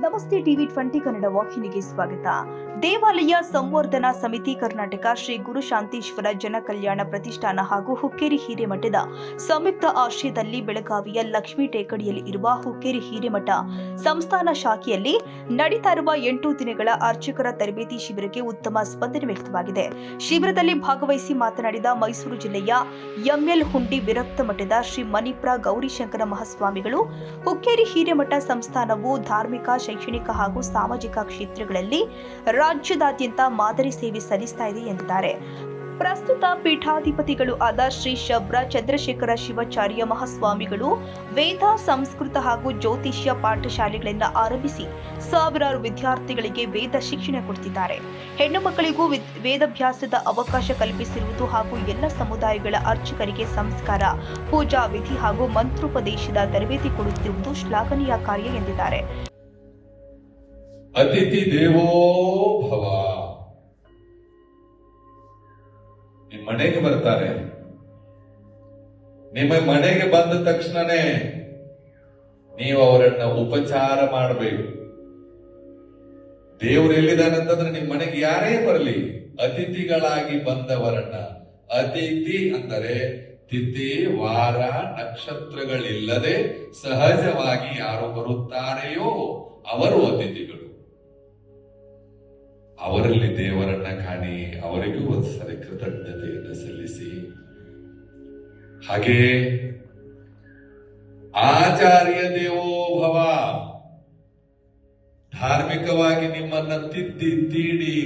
ನಮಸ್ತೆ ಟಿವಿ 20 ಕನ್ನಡ ವಾಹಿನಿಗೆ ಸ್ವಾಗತ. ದೇವಾಲಯ ಸಂವರ್ಧನಾ ಸಮಿತಿ ಕರ್ನಾಟಕ ಶ್ರೀ ಗುರು ಶಾಂತೇಶ್ವರ ಜನ ಕಲ್ಯಾಣ ಪ್ರತಿಷ್ಠಾನ ಹಾಗೂ ಹುಕ್ಕೇರಿ ಹಿರೇಮಠದ ಸಂಯುಕ್ತ ಆಶ್ರಯದಲ್ಲಿ ಬೆಳಗಾವಿಯ ಲಕ್ಷ್ಮೀ ಟೇಕಡಿಯಲ್ಲಿ ಇರುವ ಹುಕ್ಕೇರಿ ಹಿರೇಮಠ ಸಂಸ್ಥಾನ ಶಾಖೆಯಲ್ಲಿ ನಡೀತಾ ಇರುವ 8 ದಿನಗಳ ಅರ್ಚಕರ ತರಬೇತಿ ಶಿಬಿರಕ್ಕೆ ಉತ್ತಮ ಸ್ಪಂದನೆ ವ್ಯಕ್ತವಾಗಿದೆ. ಶಿಬಿರದಲ್ಲಿ ಭಾಗವಹಿಸಿ ಮಾತನಾಡಿದ ಮೈಸೂರು ಜಿಲ್ಲೆಯ ಎಂಎಲ್ ಹುಂಡಿ ವಿರಕ್ತ ಮಠದ ಶ್ರೀ ಮಣಿಪ್ರ ಗೌರಿಶಂಕರ ಮಹಾಸ್ವಾಮಿಗಳು, ಹುಕ್ಕೇರಿ ಹಿರೇಮಠ ಸಂಸ್ಥಾನವು ಧಾರ್ಮಿಕ, ಶೈಕ್ಷಣಿಕ ಹಾಗೂ ಸಾಮಾಜಿಕ ಕ್ಷೇತ್ರಗಳಲ್ಲಿ ರಾಜ್ಯದಾದ್ಯಂತ ಮಾದರಿ ಸೇವೆ ಸಲ್ಲಿಸ್ತಾ ಇದೆ ಎಂದಿದ್ದಾರೆ. ಪ್ರಸ್ತುತ ಪೀಠಾಧಿಪತಿಗಳು ಆದ ಶ್ರೀ ಶಬ್ರ ಚಂದ್ರಶೇಖರ ಶಿವಾಚಾರ್ಯ ಮಹಾಸ್ವಾಮಿಗಳು ವೇದ, ಸಂಸ್ಕೃತ ಹಾಗೂ ಜ್ಯೋತಿಷ್ಯ ಪಾಠಶಾಲೆಗಳನ್ನು ಆರಂಭಿಸಿ ಸಾವಿರಾರು ವಿದ್ಯಾರ್ಥಿಗಳಿಗೆ ವೇದ ಶಿಕ್ಷಣ ಕೊಡುತ್ತಿದ್ದಾರೆ. ಹೆಣ್ಣು ಮಕ್ಕಳಿಗೂ ವೇದಾಭ್ಯಾಸದ ಅವಕಾಶ ಕಲ್ಪಿಸಿರುವುದು ಹಾಗೂ ಎಲ್ಲ ಸಮುದಾಯಗಳ ಅರ್ಚಕರಿಗೆ ಸಂಸ್ಕಾರ, ಪೂಜಾ ವಿಧಿ ಹಾಗೂ ಮಂತ್ರೋಪದೇಶದ ತರಬೇತಿ ಕೊಡುತ್ತಿರುವುದು ಶ್ಲಾಘನೀಯ ಕಾರ್ಯ ಎಂದಿದ್ದಾರೆ. ಅತಿಥಿ ದೇವೋ ಭವ. ನಿಮ್ಮ ಮನೆಗೆ ಬರ್ತಾರೆ. ನಿಮ್ಮ ಮನೆಗೆ ಬಂದ ತಕ್ಷಣನೇ ನೀವು ಅವರನ್ನ ಉಪಚಾರ ಮಾಡಬೇಕು. ದೇವರು ಎಲ್ಲಿದ್ದಾನಂತಂದ್ರೆ ನಿಮ್ಮ ಮನೆಗೆ ಯಾರೇ ಬರಲಿ, ಅತಿಥಿಗಳಾಗಿ ಬಂದವರನ್ನ, ಅತಿಥಿ ಅಂದರೆ ತಿಥಿ, ವಾರ, ನಕ್ಷತ್ರಗಳಿಲ್ಲದೆ ಸಹಜವಾಗಿ ಯಾರು ಬರುತ್ತಾರೆಯೋ ಅವರು ಅತಿಥಿಗಳು. ಅವರಲ್ಲಿ ದೇವರನ್ನ ಕಾಣಿ, ಅವರಿಗೂ ಒಂದ್ಸರಿ ಕೃತಜ್ಞತೆಯನ್ನು ಸಲ್ಲಿಸಿ. ಹಾಗೆ ಆಚಾರ್ಯ ದೇವೋ ಭವ. ಧಾರ್ಮಿಕವಾಗಿ ನಿಮ್ಮನ್ನ ತಿದ್ದಿ ತೀಡಿ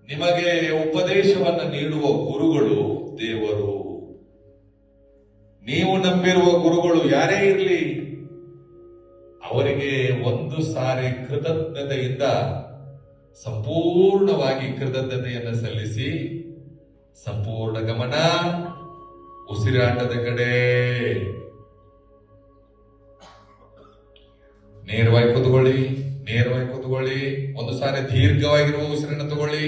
ನಿಮಗೆ ಉಪದೇಶವನ್ನ ನೀಡುವ ಗುರುಗಳು ದೇವರು. ನೀವು ನಂಬಿರುವ ಗುರುಗಳು ಯಾರೇ ಇರಲಿ, ಅವರಿಗೆ ಒಂದು ಸಾರಿ ಕೃತಜ್ಞತೆಯಿಂದ ಸಂಪೂರ್ಣವಾಗಿ ಕೃತಜ್ಞತೆಯನ್ನು ಸಲ್ಲಿಸಿ ಸಂಪೂರ್ಣ ಗಮನ ಉಸಿರಾಟದ ಕಡೆ. ನೇರವಾಗಿ ಕೂತ್ಕೊಳ್ಳಿ, ನೇರವಾಗಿ ಕೂತ್ಕೊಳ್ಳಿ. ಒಂದು ಸಾರಿ ದೀರ್ಘವಾಗಿರುವ ಉಸಿರನ್ನು ತಗೊಳ್ಳಿ.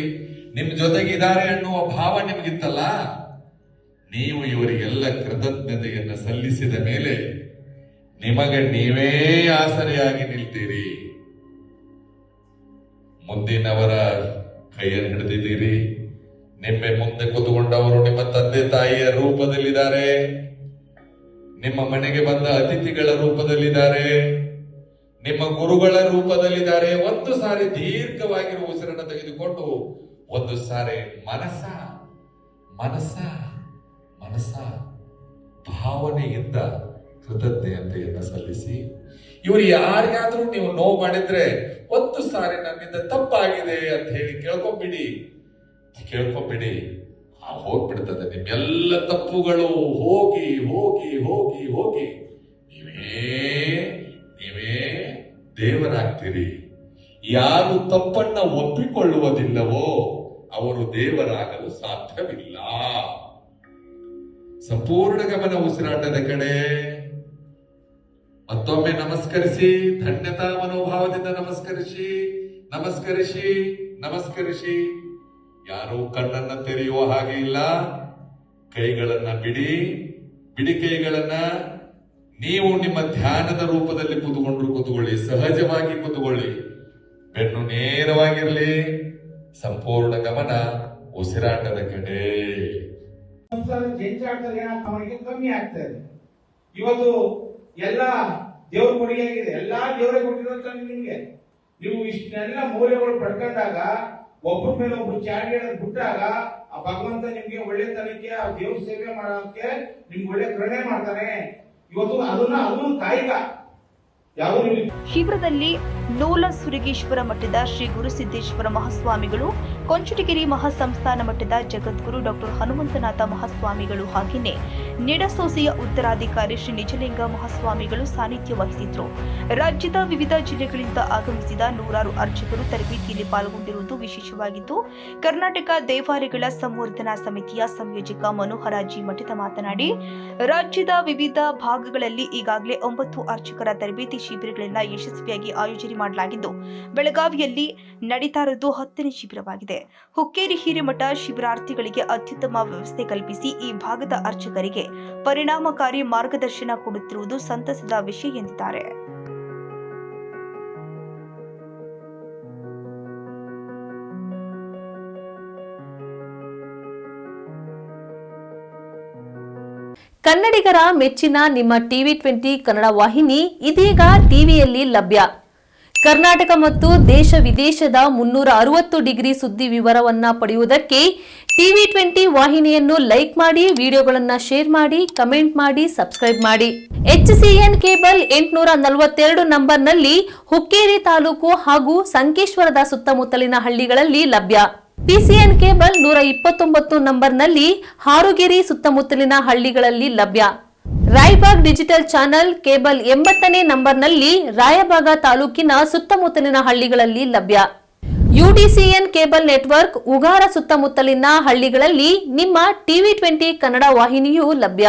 ನಿಮ್ ಜೊತೆಗೆ ಇದ್ದಾರೆ ಅನ್ನುವ ಭಾವ ನಿಮಗಿತ್ತಲ್ಲ, ನೀವು ಇವರಿಗೆಲ್ಲ ಕೃತಜ್ಞತೆಯನ್ನು ಸಲ್ಲಿಸಿದ ಮೇಲೆ ನಿಮಗೆ ನೀವೇ ಆಸರೆಯಾಗಿ ನಿಲ್ತೀರಿ. ಮುಂದಿನವರ ಕೈಯನ್ನು ಹಿಡಿದಿದ್ದೀರಿ. ನಿಮ್ಮ ಮುಂದೆ ಕೂತುಕೊಂಡವರು ನಿಮ್ಮ ತಂದೆ ತಾಯಿಯ ರೂಪದಲ್ಲಿದ್ದಾರೆ, ನಿಮ್ಮ ಮನೆಗೆ ಬಂದ ಅತಿಥಿಗಳ ರೂಪದಲ್ಲಿದ್ದಾರೆ, ನಿಮ್ಮ ಗುರುಗಳ ರೂಪದಲ್ಲಿದ್ದಾರೆ. ಒಂದು ಸಾರಿ ದೀರ್ಘವಾಗಿರುವ ಉಸಿರನ್ನು ತೆಗೆದುಕೊಂಡು ಒಂದು ಸಾರಿ ಮನಸ ಮನಸ ಮನಸ ಭಾವನೆಯಿಂದ ಕೃತಜ್ಞತೆಯನ್ನು ಸಲ್ಲಿಸಿ. ಇವರು ಯಾರಿಗಾದ್ರೂ ನೀವು ನೋವು ಮಾಡಿದ್ರೆ ಒಂದು ಸಾರಿ ನನ್ನಿಂದ ತಪ್ಪಾಗಿದೆ ಅಂತ ಹೇಳಿ ಕೇಳ್ಕೊಂಬಿಡಿ. ಹೋಗ್ಬಿಡ್ತದೆ ನಿಮ್ಮೆಲ್ಲ ತಪ್ಪುಗಳು. ಹೋಗಿ ಹೋಗಿ ಹೋಗಿ ಹೋಗಿ ನೀವೇ ದೇವರಾಗ್ತೀರಿ. ಯಾರು ತಪ್ಪನ್ನ ಒಪ್ಪಿಕೊಳ್ಳುವುದಿಲ್ಲವೋ ಅವರು ದೇವರಾಗಲು ಸಾಧ್ಯವಿಲ್ಲ. ಸಂಪೂರ್ಣ ಗಮನ ಉಸಿರಾಟದ ಕಡೆ. ಮತ್ತೊಮ್ಮೆ ನಮಸ್ಕರಿಸಿ, ಧನ್ಯತಾ ಮನೋಭಾವದಿಂದ ನಮಸ್ಕರಿಸಿ ನಮಸ್ಕರಿಸಿ ನಮಸ್ಕರಿಸಿ. ಯಾರು ಕಣ್ಣನ್ನ ತೆರೆಯುವ ಹಾಗೆ ಇಲ್ಲ. ಕೈಗಳನ್ನ ಬಿಡಿ, ಬಿಡಿ ಕೈಗಳನ್ನ. ನೀವು ನಿಮ್ಮ ಧ್ಯಾನದ ರೂಪದಲ್ಲಿ ಕೂತ್ಕೊಳ್ಳಿ, ಸಹಜವಾಗಿ ಕೂತ್ಕೊಳ್ಳಿ. ಬೆನ್ನು ನೇರವಾಗಿರಲಿ. ಸಂಪೂರ್ಣ ಗಮನ ಉಸಿರಾಟದ ಕಡೆ. ಕಮ್ಮಿ ಆಗ್ತದೆ. ಇವತ್ತು ಎಲ್ಲ ದೇವ್ರ ಕೊಡುಗೆಯಾಗಿದೆ. ಎಲ್ಲಾ ದೇವರೇ ಕೊಟ್ಟಿರೋ ನಿಮ್ಗೆ. ನೀವು ಇಷ್ಟೆಲ್ಲ ಮೌಲ್ಯಗಳು ಪಡ್ಕೊಂಡಾಗ, ಒಬ್ಬರ ಮೇಲೆ ಒಬ್ರು ಚಾಡಿ ಬಿಟ್ಟಾಗ, ಆ ಭಗವಂತ ನಿಮ್ಗೆ ಒಳ್ಳೆತನಕ್ಕೆ, ಆ ದೇವ್ರ ಸೇವೆ ಮಾಡೋಕೆ ನಿಮ್ಗೆ ಒಳ್ಳೆ ಕರುಣೆ ಮಾಡ್ತಾನೆ. ಇವತ್ತು ಅದನ್ನು ಕಾಯಿಕ. ಶಿಬಿರದಲ್ಲಿ ನೂಲ ಸುರಗೇಶ್ವರ ಮಠದ ಶ್ರೀ ಗುರುಸಿದ್ದೇಶ್ವರ ಮಹಾಸ್ವಾಮಿಗಳು, ಕೊಂಚಟಗಿರಿ ಮಹಾಸಂಸ್ಥಾನ ಮಠದ ಜಗದ್ಗುರು ಡಾಕ್ಟರ್ ಹನುಮಂತನಾಥ ಮಹಾಸ್ವಾಮಿಗಳು ಹಾಗೆಯೇ ನಿಡಸೋಸೆಯ ಉತ್ತರಾಧಿಕಾರಿ ಶ್ರೀ ನಿಜಲಿಂಗ ಮಹಾಸ್ವಾಮಿಗಳು ಸಾನ್ನಿಧ್ಯ ವಹಿಸಿದ್ರು. ರಾಜ್ಯದ ವಿವಿಧ ಜಿಲ್ಲೆಗಳಿಂದ ಆಗಮಿಸಿದ ನೂರಾರು ಅರ್ಚಕರು ತರಬೇತಿಯಲ್ಲಿ ಪಾಲ್ಗೊಂಡಿರುವುದು ವಿಶೇಷವಾಗಿದ್ದು, ಕರ್ನಾಟಕ ದೇವಾಲಯಗಳ ಸಂವರ್ಧನಾ ಸಮಿತಿಯ ಸಂಯೋಜಕ ಮನೋಹರ ಜಿ ಮಠದ ಮಾತನಾಡಿ, ರಾಜ್ಯದ ವಿವಿಧ ಭಾಗಗಳಲ್ಲಿ ಈಗಾಗಲೇ 9 ಅರ್ಚಕರ ತರಬೇತಿ ಶಿಬಿರಗಳನ್ನು ಯಶಸ್ವಿಯಾಗಿ ಆಯೋಜನೆ ಮಾಡಲಾಗಿದ್ದು, ಬೆಳಗಾವಿಯಲ್ಲಿ ನಡೀತಾ ಇರುವುದು 10ನೇ ಶಿಬಿರವಾಗಿದೆ. ಹುಕ್ಕೇರಿ ಹಿರೇಮಠ ಶಿಬಿರಾರ್ಥಿಗಳಿಗೆ ಅತ್ಯುತ್ತಮ ವ್ಯವಸ್ಥೆ ಕಲ್ಪಿಸಿ ಈ ಭಾಗದ ಅರ್ಚಕರಿಗೆ ಪರಿಣಾಮಕಾರಿ ಮಾರ್ಗದರ್ಶನ ಕೊಡುತ್ತಿರುವುದು ಸಂತಸದ ವಿಷಯ ಎಂದಿದ್ದಾರೆ. ಕನ್ನಡಿಗರ ಮೆಚ್ಚಿನ ನಿಮ್ಮ ಟಿವಿ 20 ಕನ್ನಡ ವಾಹಿನಿ ಇದೀಗ ಟಿವಿಯಲ್ಲಿ ಲಭ್ಯ. ಕರ್ನಾಟಕ ಮತ್ತು ದೇಶ ವಿದೇಶದ 360 ಡಿಗ್ರಿ ಸುದ್ದಿ ವಿವರವನ್ನ ಪಡೆಯುವುದಕ್ಕೆ ಟಿವಿ 20 ವಾಹಿನಿಯನ್ನು ಲೈಕ್ ಮಾಡಿ, ವಿಡಿಯೋಗಳನ್ನು ಶೇರ್ ಮಾಡಿ, ಕಮೆಂಟ್ ಮಾಡಿ, ಸಬ್ಸ್ಕ್ರೈಬ್ ಮಾಡಿ. HCN ಕೇಬಲ್ 842 ನಂಬರ್ನಲ್ಲಿ ಹುಕ್ಕೇರಿ ತಾಲೂಕು ಹಾಗೂ ಸಂಕೇಶ್ವರದ ಸುತ್ತಮುತ್ತಲಿನ ಹಳ್ಳಿಗಳಲ್ಲಿ ಲಭ್ಯ. PCN ಕೇಬಲ್ 129 ನಂಬರ್ನಲ್ಲಿ ಹಾರುಗೆರೆ ಸುತ್ತಮುತ್ತಲಿನ ಹಳ್ಳಿಗಳಲ್ಲಿ ಲಭ್ಯ. ರಾಯಬಾಗ್ ಡಿಜಿಟಲ್ ಚಾನೆಲ್ ಕೇಬಲ್ 80ನೇ ನಂಬರ್ನಲ್ಲಿ ರಾಯಬಾಗ ತಾಲೂಕಿನ ಸುತ್ತಮುತ್ತಲಿನ ಹಳ್ಳಿಗಳಲ್ಲಿ ಲಭ್ಯ. UDCN ಕೇಬಲ್ ನೆಟ್ವರ್ಕ್ ಉಗಾರ ಸುತ್ತಮುತ್ತಲಿನ ಹಳ್ಳಿಗಳಲ್ಲಿ ನಿಮ್ಮ ಟಿವಿ 20 ಕನ್ನಡ ವಾಹಿನಿಯೂ ಲಭ್ಯ.